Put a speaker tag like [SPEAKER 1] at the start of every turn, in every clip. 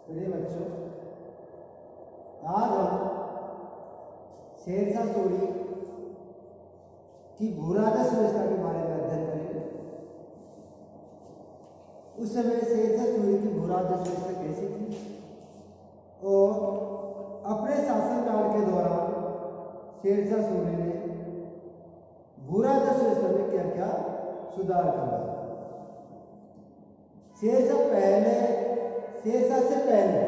[SPEAKER 1] प्रिय बच्चों, आज हम शेरशाह सूरी की भूराजस्व व्यवस्था के बारे में अध्ययन करेंगे। उस समय शेरशाह सूरी की भूराजस्व व्यवस्था कैसी थी और अपने शासनकाल के दौरान शेरशाह सूरी ने भूराजस्व व्यवस्था में क्या क्या सुधार करवाए। शेरशाह से पहले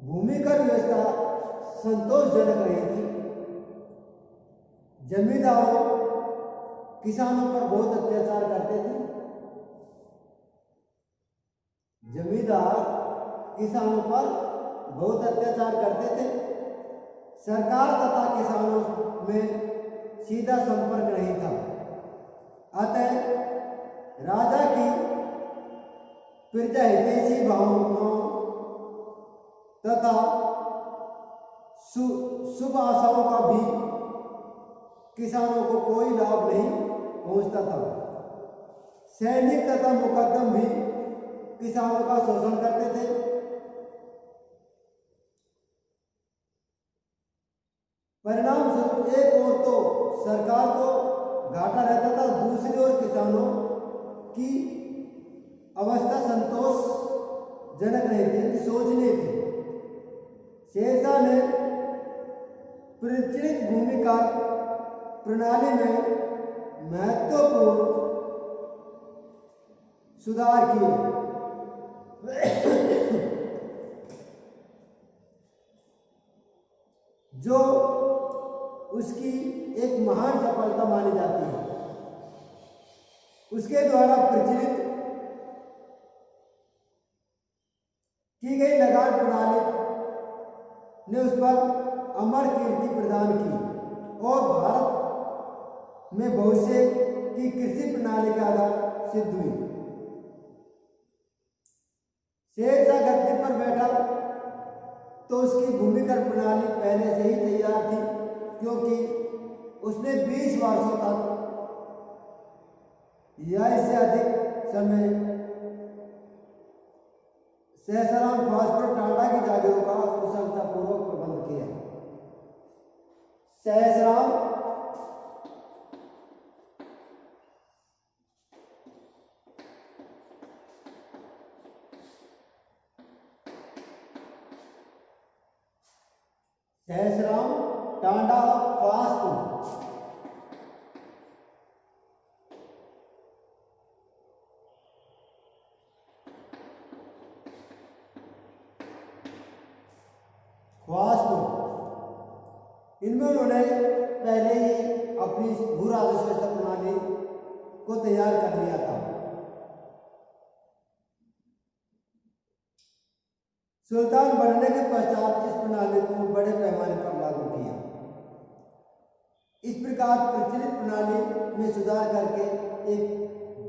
[SPEAKER 1] भूमिकर व्यवस्था संतोषजनक रही थी। जमींदारों किसानों पर बहुत अत्याचार करते थे। जमींदार किसानों पर बहुत अत्याचार करते थे। सरकार तथा किसानों में सीधा संपर्क नहीं था। अतः राजा की प्रजा हितैषी भावनाओं तथा शुभ आशाओं का भी किसानों को कोई लाभ नहीं पहुंचता था। सैनिक तथा मुकद्दम भी किसानों का शोषण करते थे। परिणाम स्वरूप एक ओर तो सरकार को घाटा रहता था, दूसरी ओर किसानों की अवस्था संतोषजनक नहीं थी, शोचनीय थी। शेरशाह ने प्रचलित भूमिका प्रणाली में महत्वपूर्ण सुधार किए। जो उसकी एक महान सफलता मानी जाती है। उसके द्वारा प्रचलित की गई लगान प्रणाली ने उस पर अमर कीर्ति प्रदान की और भारत में भविष्य की कृषि प्रणाली का आधार सिद्ध हुई। शेरशाह गद्दी पर बैठा तो उसकी भूमिकर प्रणाली पहले से ही तैयार थी, क्योंकि उसने 20 वर्षों तक या इससे अधिक समय सहसराम फास्टर टाटा की जागीरों का कुशलतापूर्वक प्रबंध किया। सहसराम टांडा फास्ट इनमें उन्होंने पहले ही अपनी भूराजस्व व्यवस्था प्रणाली को तैयार कर लिया था। सुल्तान बनने के पश्चात इस प्रणाली को बड़े पैमाने पर लागू किया। इस प्रकार प्रचलित प्रणाली में सुधार करके एक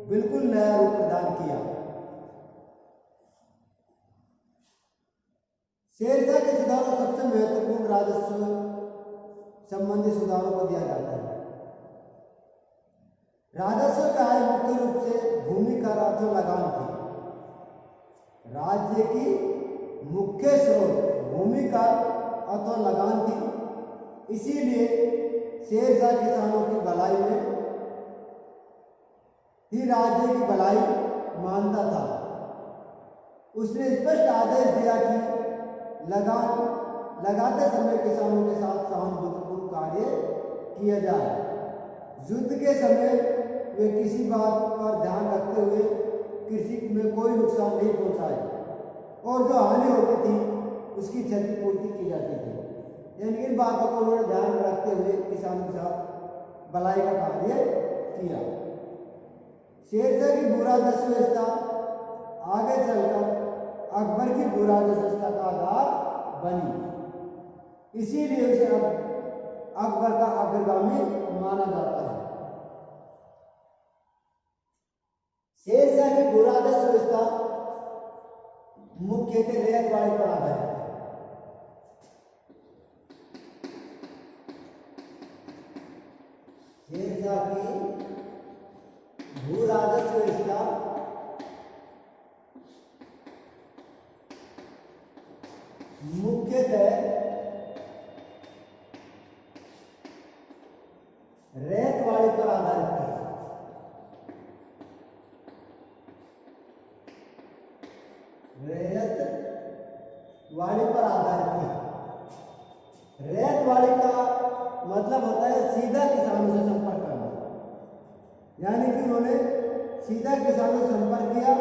[SPEAKER 1] बिल्कुल नया रूप प्रदान किया। शेरशाह के सुधारों सबसे महत्वपूर्ण राजस्व संबंधी सुधारों को दिया जाता है। राजस्व का आय मुख्य रूप से भूमि कर अथवा लगान थी। राज्य की मुख्य स्रोत भूमि कर अथवा लगान थी। इसीलिए शेरशाह किसानों की भलाई में ही राज्य की भलाई मानता था। उसने स्पष्ट आदेश दिया कि लगान लगाते समय किसानों के साथ सहानुभूतिपूर्ण कार्य किया जाए। युद्ध के समय वे किसी बात पर ध्यान रखते हुए कृषि में कोई नुकसान नहीं पहुंचाए और जो हानि होती थी उसकी क्षतिपूर्ति की जाती थी। यानी इन बातों को उन्होंने ध्यान में रखते हुए किसानों के साथ भलाई का कार्य किया। शेरशाह की भूराजस्व व्यवस्था आगे चलकर अकबर की भूराजस्व व्यवस्था का आधार बनी। इसीलिए उसे अकबर का अग्रगामी माना जाता है। शेरशाह की भूराजस्व व्यवस्था मुख्यतः रैयतवाड़ी पर आधारित है। शेरशाह की भूराजस्व व्यवस्था है रेत वाले पर आधारित थी। रेत वाली पर आधारित थी। रेत वाली का मतलब होता है सीधा किसानों से संपर्क करना, यानी कि उन्होंने सीधा किसानों से संपर्क किया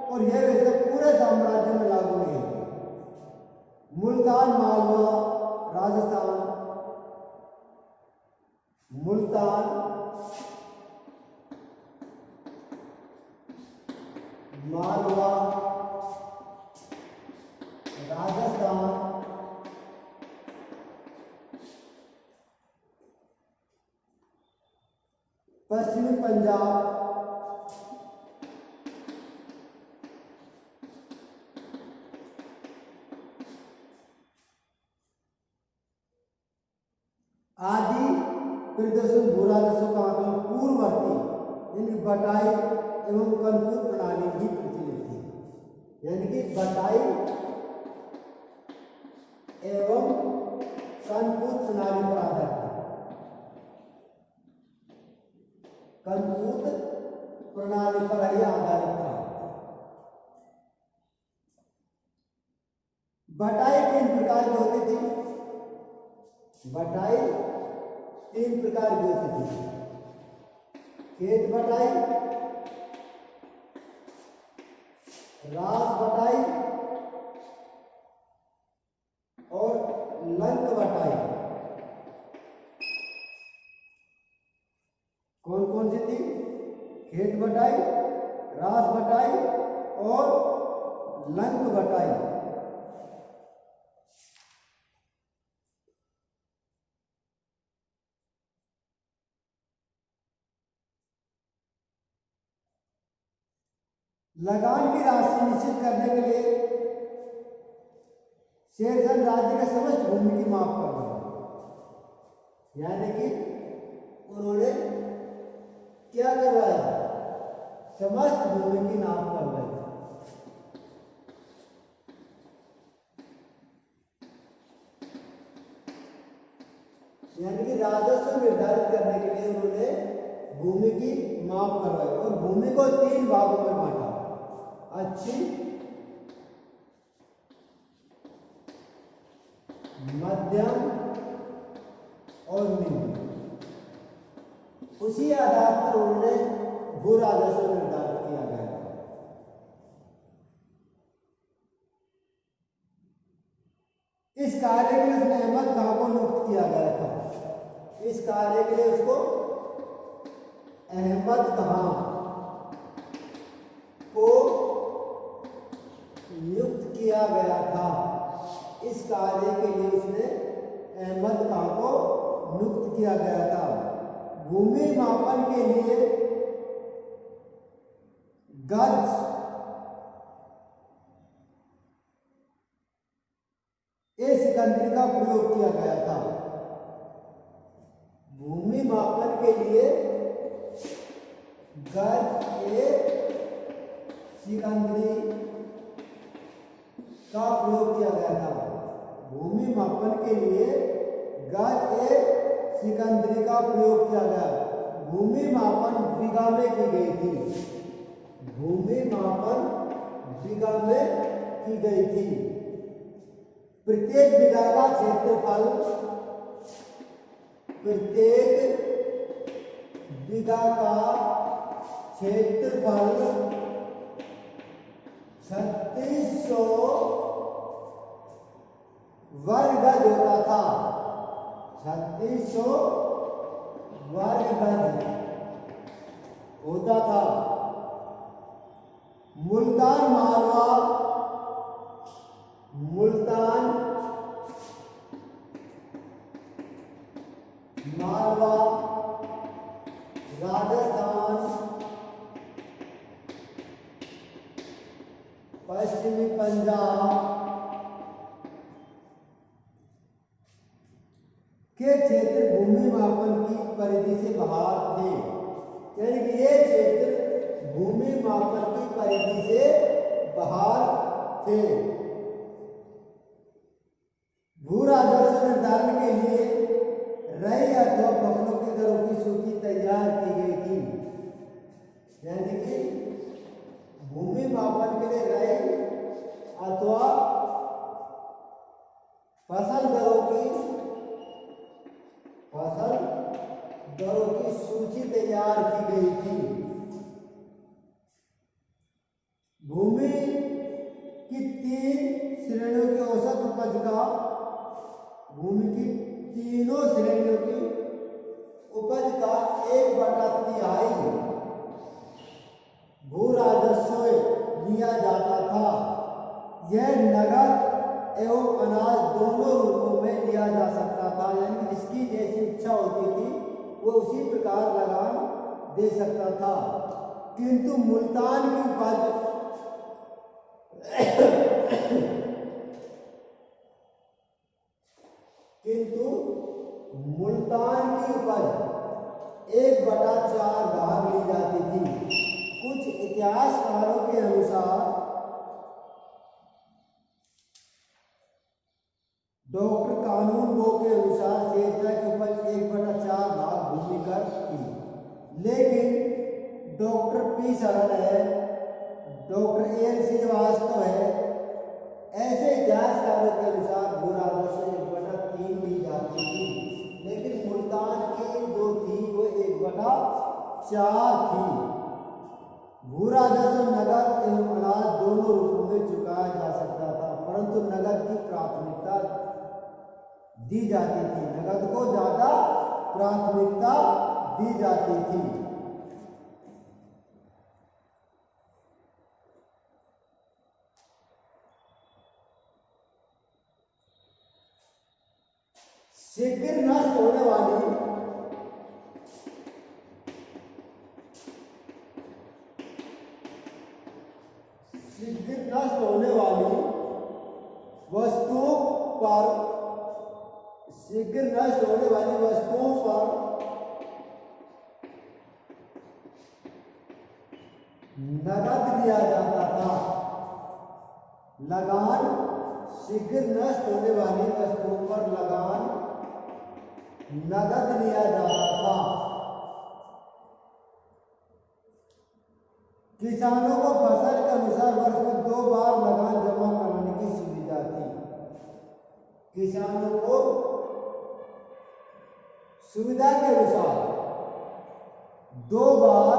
[SPEAKER 1] और यह व्यवस्था पूरे साम्राज्य में लागू नहीं थी। मुल्तान, मालवा, राजस्थान, मुल्तान, मालवा, राजस्थान, पश्चिमी पंजाब, आदि प्रदेशों भूराजस्व का आकलन पूर्ववर्ती यानी बटाई एवं कनपूत प्रणाली भी प्रचलित थी। यानी कि बटाई एवं कनपूत प्रणाली पर आधारित थी। कनपूत प्रणाली पर ही आधारित था। बटाई 3 प्रकार की होती थी। बटाई 3 प्रकार की होती थी। खेत बटाई, रास बटाई और लंक बटाई। कौन कौन सी थी? खेत बटाई, रास बटाई और लंक बटाई। लगान की राशि निश्चित करने के लिए शेरशाह राज्य के समस्त भूमि की माप कर दी। यानी कि उन्होंने क्या करवाया? समस्त भूमि की नाप करवाई। यानी कि राजस्व निर्धारित करने के लिए उन्होंने भूमि की माप करवाई और भूमि को 3 भागों में बांटा, अच्छी, मध्यम और निम्न। उसी आधार पर उन्होंने भू राजस्व निर्धारित किया गया था। इस कार्य के लिए उसने अहमद खां को नियुक्त किया गया था। इस कार्य के लिए उसको अहमद खां को नियुक्त किया गया था। इस कार्य के लिए उसने अहमद खां को नियुक्त किया गया था। भूमि मापन के लिए गज, सिकंदरी का प्रयोग किया गया था। भूमि मापन के लिए गज, सिकंदरी का प्रयोग किया गया था। भूमि मापन के लिए गज, सिकंदरी का प्रयोग किया गया। भूमि मापन बीघा में की गई थी। भूमि मापन बीघा में की गई थी। प्रत्येक बीघा का क्षेत्रफल, प्रत्येक बीघा का क्षेत्रफल 3600 वर्ग गज होता था। 3600 वर्ग गज होता था। मुल्तान, मालवा, मुल्तान, मालवा, राजस्थान, पश्चिमी पंजाब के क्षेत्र भूमि मापन की परिधि से बाहर थे। यानी कि ये क्षेत्र भूमि मापन की परिधि से बाहर थे। उपज का भूमि की तीनों श्रेणियों की उपज का 1/3 भू राजस्व लिया जाता था। यह नगद एवं अनाज दोनों रूपों में लिया जा सकता था, यानी जिसकी जैसी इच्छा होती थी वो उसी प्रकार लगान दे सकता था। किंतु मुल्तान की उपज मुल्तान की उपज 1/4 भाग ली जाती थी। कुछ इतिहासकारों के अनुसार डॉक्टर कानून गो के अनुसार शेरशाह की उपज 1/4 भाग भूमिकर थी, लेकिन डॉक्टर पी सरन है, डॉक्टर एल श्रीवास्तव है, ऐसे इतिहासकारों के अनुसार भू राजस्व 1/3 ली जाती थी, लेकिन मुल्तान की जो थी वो 1/4 थी। भू राजस्व नगद एवं अनाज दोनों रूपों में चुकाया जा सकता था, परंतु नगद की प्राथमिकता दी जाती थी, नगद को ज्यादा प्राथमिकता दी जाती थी। शीघ्र नष्ट होने वाली वस्तुओं पर नगद लिया जाता था। लगान शीघ्र नष्ट होने वाली वस्तुओं पर लगान नगद लिया जाता था। किसानों को फसल के अनुसार वर्ष में 2 बार लगान जमा कराने की सुविधा थी। किसानों को सुविधा के अनुसार 2 बार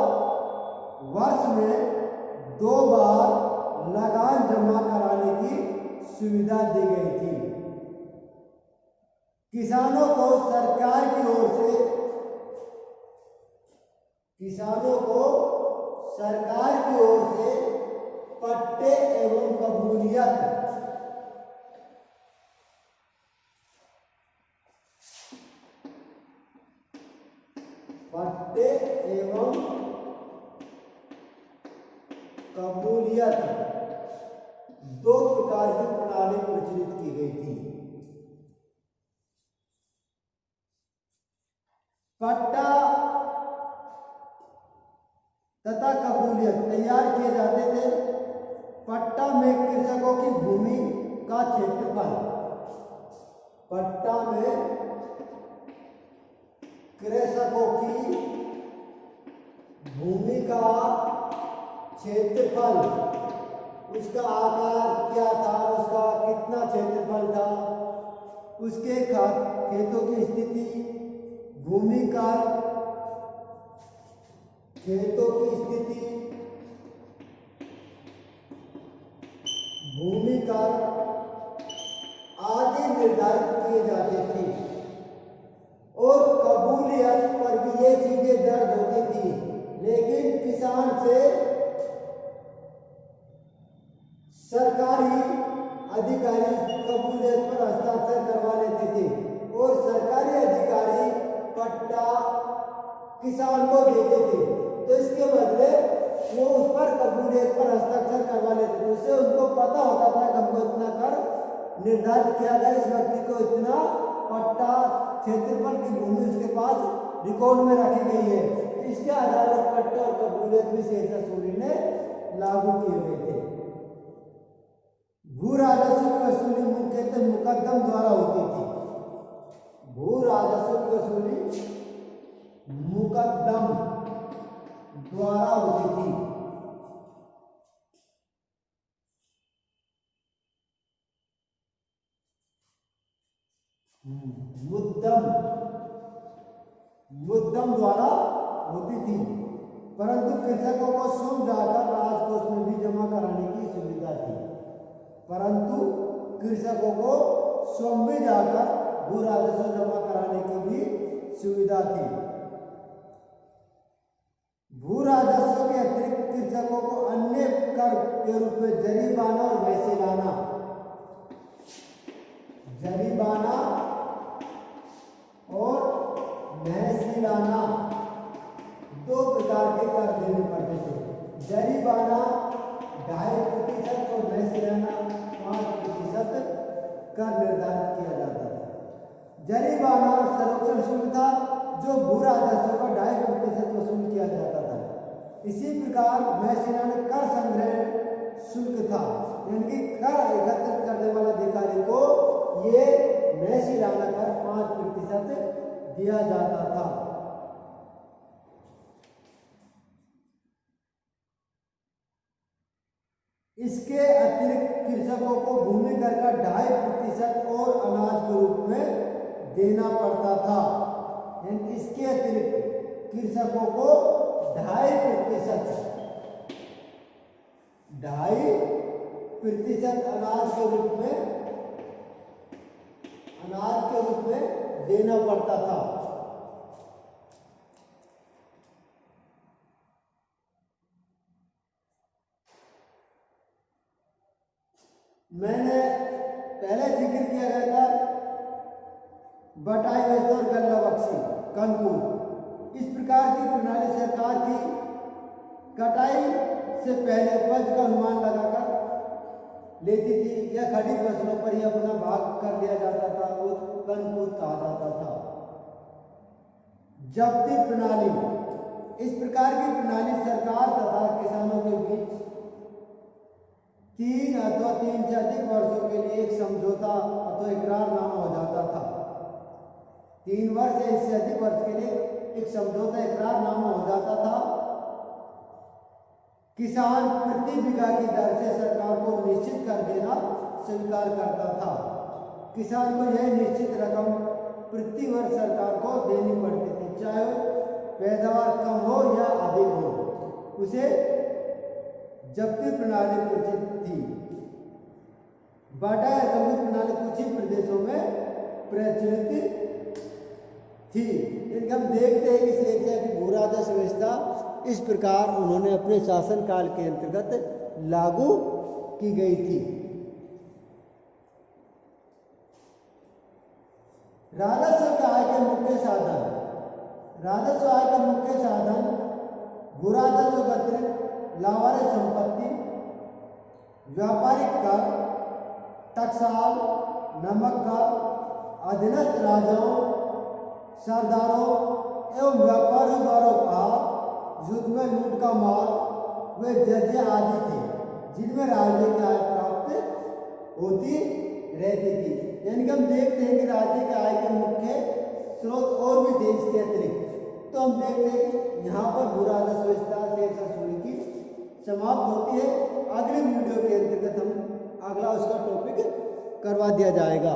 [SPEAKER 1] वर्ष में 2 बार लगान जमा कराने की सुविधा दी गई थी। किसानों को सरकार की ओर से पट्टे एवं कबूलियत दो प्रकार की प्रणाली प्रचलित की गई थी। पट्टा तथा कबूलियत तैयार किए जाते थे। पट्टा में कृषकों की भूमि का क्षेत्रफल, उसका आकार क्या था, उसका कितना क्षेत्रफल था, उसके खेतों की स्थिति, भूमि का खेतों की स्थिति, भूमि का आदि निर्धारित किए जाते थे। और कबूलियत पर भी ये चीजें दर्ज होती थी, लेकिन किसान से सरकारी अधिकारी कबूलियत पर हस्ताक्षर करवा लेते थे और सरकारी अधिकारी पट्टा किसान को देते थे, तो इसके बदले वो उस पर कबूलियत पर हस्ताक्षर करवा लेते थे। उससे उनको पता होता था कि हमको इतना कर निर्धारित किया गया, इस व्यक्ति को इतना पट्टा क्षेत्रफल की भूमि उसके पास रिकॉर्ड में रखी गई है। इसके आधार पर पट्टा और कबूलियत भी शेरशाह सूरी ने लागू किए गए थे। भू राजस्व की वसूली मुख्यतः मुकद्दम द्वारा होती थी। भू राजस्व की वसूली मुकद्दम द्वारा होती थी। मुद्दम द्वारा होती थी, परंतु कृषकों को स्वयं जाकर राजकोष में भी जमा कराने की सुविधा थी। परंतु कृषक कृषकों को स्वयं भी जाकर भू राजस्व जमा कराने की भी सुविधा थी। भू राजस्व के अतिरिक्त कृषकों को अन्य कर के रूप में जरीमाना और महसीलाना, जरीमाना और महसीलाना दो प्रकार के कर देने पड़ते थे। जरीमाना 2.5% और महसीलाना 5% कर निर्धारित किया जाता था। जरीमाना सर्वेक्षण शुल्क था जो भू राजस्व का 2.5% वसूल किया जाता था। इसी प्रकार महसीलाना कर संग्रह शुल्क था, यानी कि कर एकत्रित करने वाला अधिकारी को ये महसीलाना कर 5% दिया जाता था। इसके अतिरिक्त कृषकों को भूमि कर का 2.5% और अनाज के रूप में देना पड़ता था। यानी इसके अतिरिक्त कृषकों को 2.5% अनाज के रूप में देना पड़ता था। मैंने पहले जिक्र किया गया था बटाई व्यवस्था और गल्ला बख्शी कानपुर। इस प्रकार की प्रणाली सरकार की कटाई से पहले उपज का अनुमान लगाकर लेती थी या खड़ी फसलों पर ही अपना भाग कर लिया जाता था, वो कानपुर कहा जाता था। जब्ती प्रणाली, इस प्रकार की प्रणाली सरकार तथा किसानों के बीच 3 अथवा 3 से अधिक वर्षों के लिए एक समझौता अथवा इकरारनामा हो जाता था। 3 वर्ष या इससे अधिक वर्ष के लिए एक समझौता इकरारनामा हो जाता था। किसान प्रति बीघा की दर से सरकार को निश्चित कर देना स्वीकार करता था। किसान को यह निश्चित रकम प्रति वर्ष सरकार को देनी पड़ती थी, चाहे पैदावार कम हो या अधिक हो। उसे जब्ती प्रणाली प्रचलित थी। बाटा रकम की प्रणाली कुछ ही प्रदेशों में प्रचलित थी। लेकिन हम देखते हैं कि श्रेष्ठा की भू राजस्व व्यवस्था इस प्रकार उन्होंने अपने शासन काल के अंतर्गत लागू की गई थी। राजस्व के आय के मुख्य साधन, राजस्व आय के मुख्य साधन भू राजस्व के अतिरिक्त लावारिस संपत्ति, व्यापारिक कर, टकसाल, नमक कर, अधीनस्थ राजाओं, सरदारों एवं व्यापारियों द्वारा उपहार, युद्ध में लूट का माल वे जजिया आदि थे, जिनमें राज्य की आय प्राप्त होती रहती थी। यानी कि हम देखते हैं कि राज्य की आय के मुख्य स्रोत और भी थे इसके अतिरिक्त। तो हम देखते हैं कि यहाँ पर भू राजस्व व्यवस्था शेरशाह सूरी की समाप्त होती है। अगले वीडियो के अंतर्गत हम अगला उसका टॉपिक करवा दिया जाएगा।